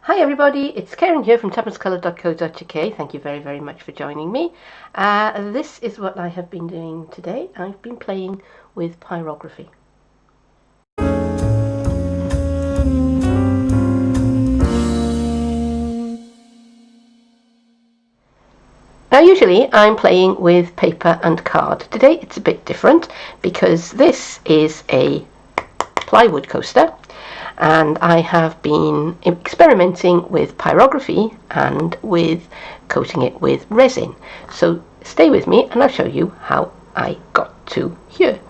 Hi everybody, it's Keren here from tuppencecoloured.co.uk. Thank you very much for joining me. This is what I have been doing today. I've been playing with pyrography. Now usually I'm playing with paper and card. Today it's a bit different because this is a plywood coaster and I have been experimenting with pyrography and with coating it with resin. So stay with me and I'll show you how I got to here.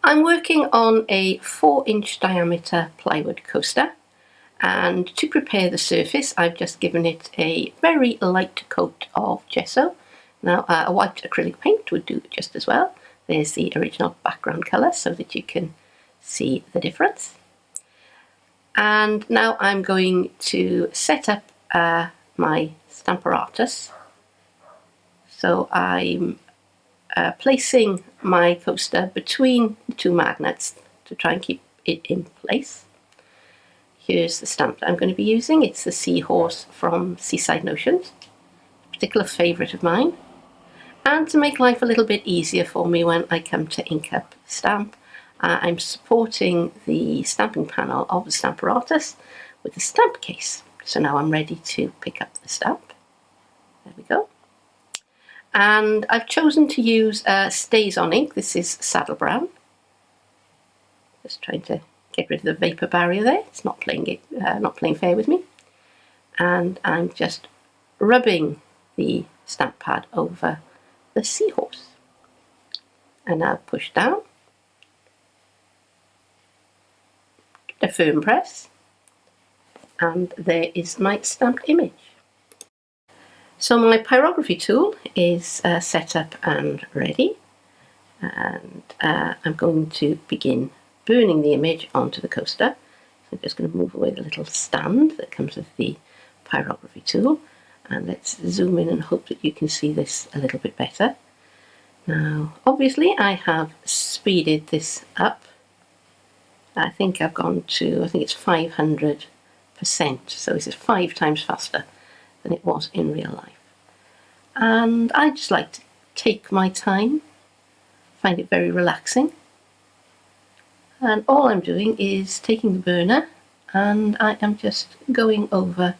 I'm working on a 4-inch diameter plywood coaster, and to prepare the surface I've just given it a very light coat of gesso. Now a white acrylic paint would do just as well. There's the original background colour so that you can see the difference. And now I'm going to set up my Stamparatus. So I'm placing my coaster between the two magnets to try and keep it in place. Here's the stamp that I'm going to be using. It's the Seahorse from Seaside Notions, a particular favourite of mine. And to make life a little bit easier for me when I come to ink up the stamp, I'm supporting the stamping panel of the Stamparatus with the stamp case. So now I'm ready to pick up the stamp. There we go. And I've chosen to use Stays On ink. This is Saddle Brown. Just trying to get rid of the vapour barrier there. It's not playing fair with me. And I'm just rubbing the stamp pad over the seahorse. And now push down. A firm press. And there is my stamped image. So my pyrography tool is set up and ready, and I'm going to begin burning the image onto the coaster. So I'm just going to move away the little stand that comes with the pyrography tool, and let's zoom in and hope that you can see this a little bit better. Now obviously I have speeded this up. I think I've gone to, I think it's 500%, so this is 5 times faster than it was in real life. And I just like to take my time, find it very relaxing. And all I'm doing is taking the burner and I am just going over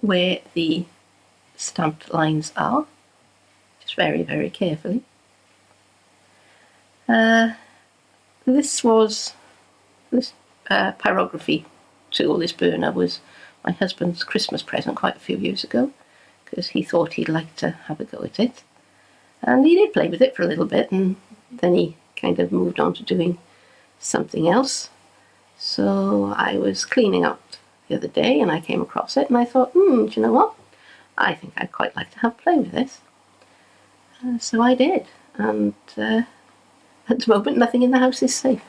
where the stamped lines are, just very carefully. This pyrography tool, this burner, was my husband's Christmas present quite a few years ago, because he thought he'd like to have a go at it. And he did play with it for a little bit, and then he kind of moved on to doing something else. So I was cleaning up the other day and I came across it and I thought, do you know what? I think I'd quite like to have a play with this. So I did, and at the moment nothing in the house is safe.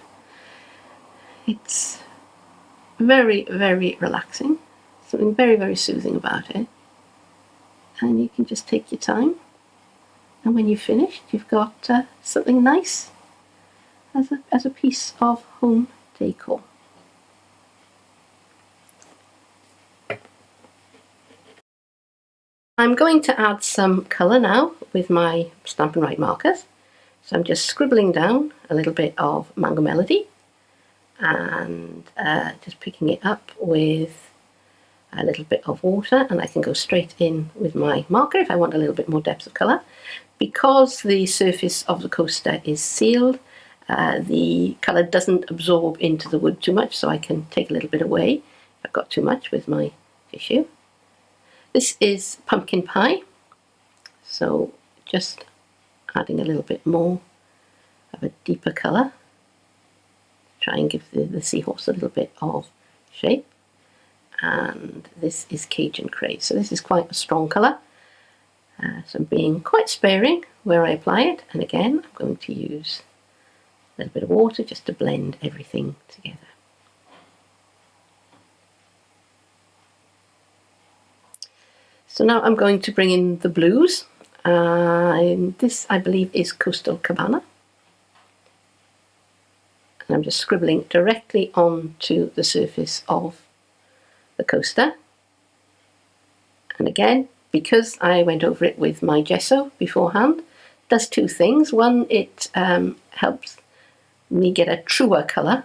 It's very relaxing, something very soothing about it. And you can just take your time, and when you've finished you've got something nice as a piece of home decor. I'm going to add some colour now with my Stampin' Right markers. So I'm just scribbling down a little bit of Mango Melody and just picking it up with a little bit of water, and I can go straight in with my marker if I want a little bit more depth of colour. Because the surface of the coaster is sealed, the colour doesn't absorb into the wood too much, so I can take a little bit away if I've got too much with my tissue. This is Pumpkin Pie, so just adding a little bit more of a deeper colour, try and give the seahorse a little bit of shape. And this is Cajun Craze, so this is quite a strong colour, so I'm being quite sparing where I apply it, and again I'm going to use a little bit of water just to blend everything together. So now I'm going to bring in the blues, This, I believe, is Coastal Cabana. And I'm just scribbling directly onto the surface of the coaster. And again, because I went over it with my gesso beforehand, it does two things. One, it helps me get a truer colour,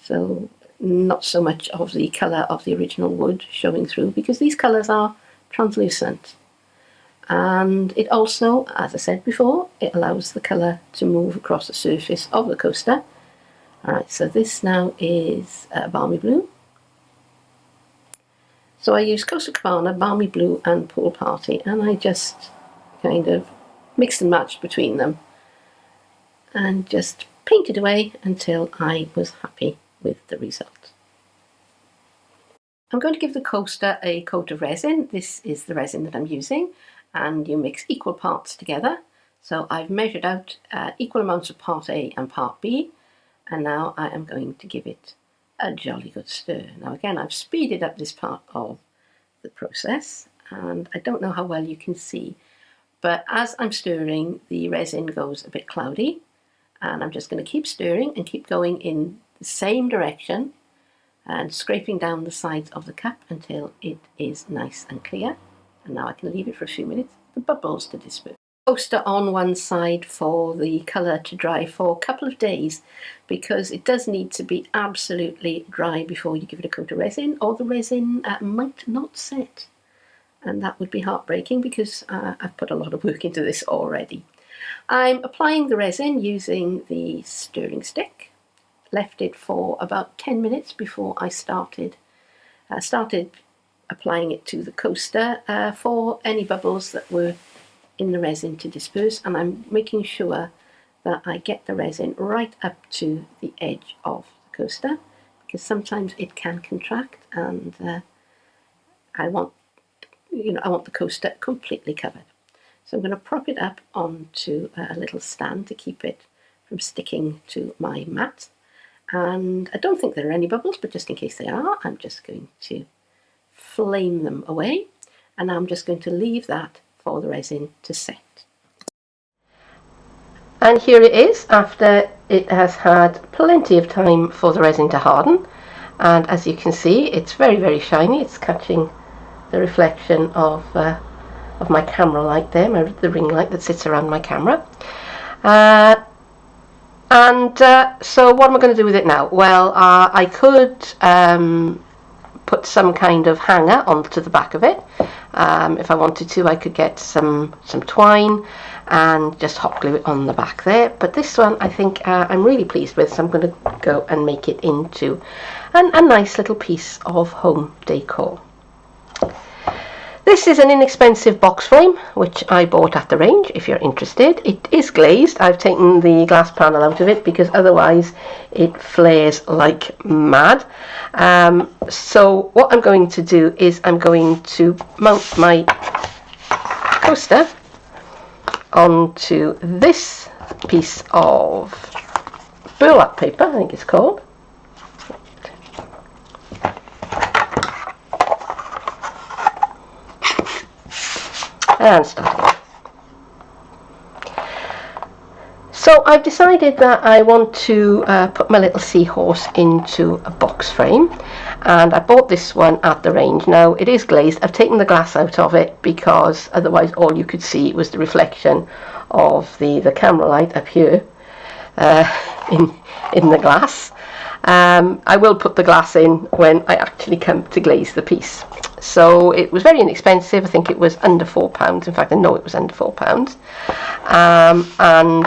so not so much of the colour of the original wood showing through, because these colours are translucent. And it also, as I said before, it allows the colour to move across the surface of the coaster. Alright, so this now is Balmy Blue. So I use Coastal Cabana, Balmy Blue and Pool Party, and I just kind of mixed and matched between them and just painted away until I was happy with the result. I'm going to give the coaster a coat of resin. This is the resin that I'm using, and you mix equal parts together. So I've measured out equal amounts of part A and part B, and now I am going to give it a jolly good stir. Now again, I've speeded up this part of the process, and I don't know how well you can see, but as I'm stirring, the resin goes a bit cloudy, and I'm just going to keep stirring and keep going in the same direction and scraping down the sides of the cup until it is nice and clear. And now I can leave it for a few minutes for bubbles to disperse. Coaster on one side for the colour to dry for a couple of days, because it does need to be absolutely dry before you give it a coat of resin, or the resin might not set, and that would be heartbreaking, because I've put a lot of work into this already. I'm applying the resin using the stirring stick. Left it for about 10 minutes before I started applying it to the coaster for any bubbles that were in the resin to disperse, and I'm making sure that I get the resin right up to the edge of the coaster, because sometimes it can contract, and I want the coaster completely covered. So I'm going to prop it up onto a little stand to keep it from sticking to my mat. And I don't think there are any bubbles, but just in case there are, I'm just going to flame them away, and I'm just going to leave that for the resin to set. And here it is after it has had plenty of time for the resin to harden, and as you can see, it's very, very shiny. It's catching the reflection of my camera light there, the ring light that sits around my camera. So what am I going to do with it now? Well, I could put some kind of hanger onto the back of it. If I wanted to, I could get some twine and just hot glue it on the back there. But this one I think I'm really pleased with, so I'm going to go and make it into a nice little piece of home decor. This is an inexpensive box frame which I bought at the range, if you're interested. It is glazed. I've taken the glass panel out of it because otherwise it flares like mad. So what I'm going to do is I'm going to mount my coaster onto this piece of burlap paper, I think it's called. And starting. So I've decided that I want to put my little seahorse into a box frame, and I bought this one at the range. Now it is glazed. I've taken the glass out of it because otherwise all you could see was the reflection of the camera light up here in the glass. I will put the glass in when I actually come to glaze the piece. So it was very inexpensive. I think it was under £4. In fact, I know it was under £4. And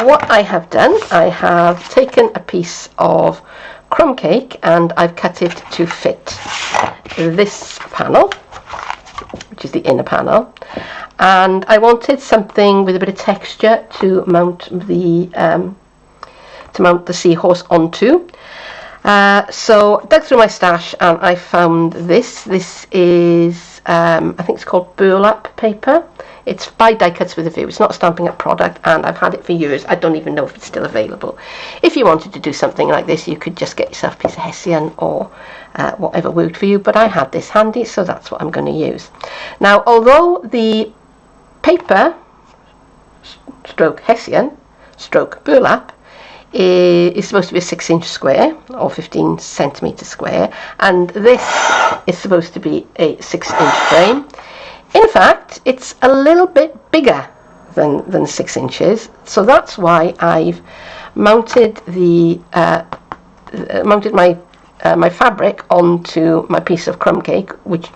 what I have done, I have taken a piece of crumb cake and I've cut it to fit this panel, which is the inner panel. And I wanted something with a bit of texture to mount the seahorse onto. So I dug through my stash and I found this. This is, I think it's called burlap paper. It's by Die Cuts with a View. It's not a Stampin' Up product, and I've had it for years. I don't even know if it's still available. If you wanted to do something like this, you could just get yourself a piece of Hessian or whatever worked for you, but I had this handy, so that's what I'm going to use. Now, although the paper stroke Hessian stroke burlap is supposed to be a 6-inch square or 15 centimetre square, and this is supposed to be a 6-inch frame. In fact, it's a little bit bigger than 6 inches, so that's why I've mounted the my fabric onto my piece of crumb cake, which,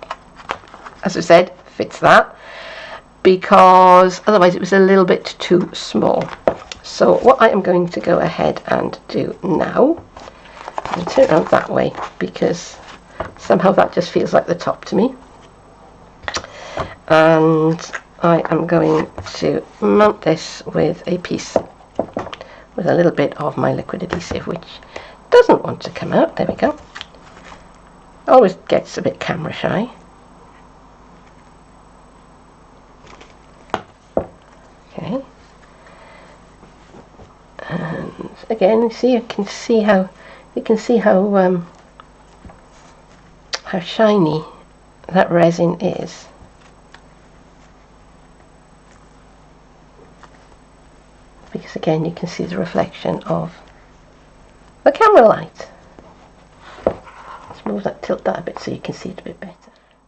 as I said, fits that, because otherwise it was a little bit too small. So what I am going to go ahead and do now, I'll turn it around that way because somehow that just feels like the top to me, and I am going to mount this with a piece with a little bit of my liquid adhesive, which doesn't want to come out. There we go. Always gets a bit camera shy. Okay. And again, you can see how shiny that resin is. Because again, you can see the reflection of the camera light. Let's move that, tilt that a bit so you can see it a bit better.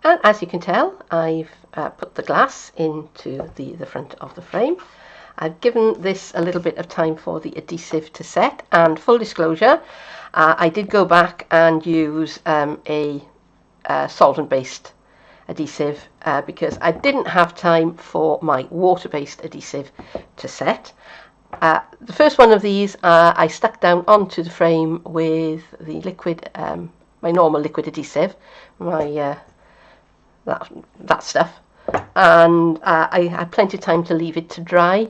And as you can tell, I've put the glass into the front of the frame. I've given this a little bit of time for the adhesive to set, and full disclosure, I did go back and use a solvent-based adhesive because I didn't have time for my water-based adhesive to set. The first one of these I stuck down onto the frame with the liquid, my normal liquid adhesive, my that stuff, and I had plenty of time to leave it to dry,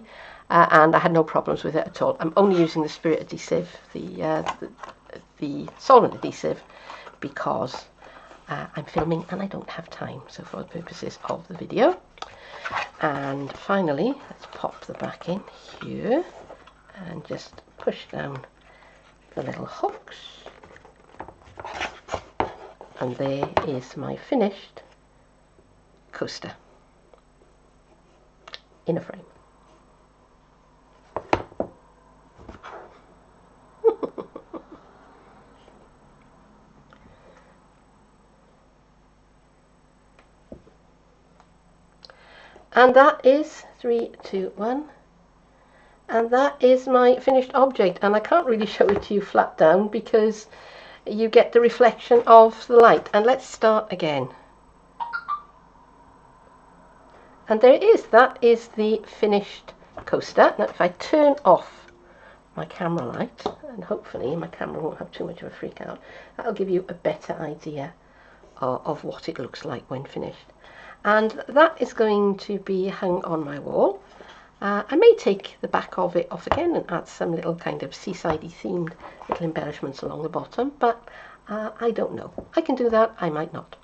and I had no problems with it at all. I'm only using the spirit adhesive, the solvent adhesive, because I'm filming and I don't have time, so for the purposes of the video. And finally, let's pop the back in here and just push down the little hooks, and there is my finished coaster in a frame. And that is 3, 2, 1. And that is my finished object. And I can't really show it to you flat down because you get the reflection of the light. And let's start again. And there it is. That is the finished coaster. Now if I turn off my camera light, and hopefully my camera won't have too much of a freak out, that'll give you a better idea of what it looks like when finished. And that is going to be hung on my wall. I may take the back of it off again and add some little kind of seaside-y themed little embellishments along the bottom, but I don't know. I can do that, I might not.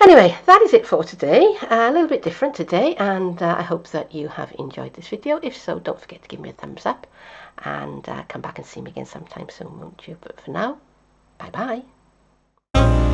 Anyway, that is it for today. A little bit different today, and I hope that you have enjoyed this video. If so, don't forget to give me a thumbs up, and come back and see me again sometime soon, won't you? But for now, bye bye.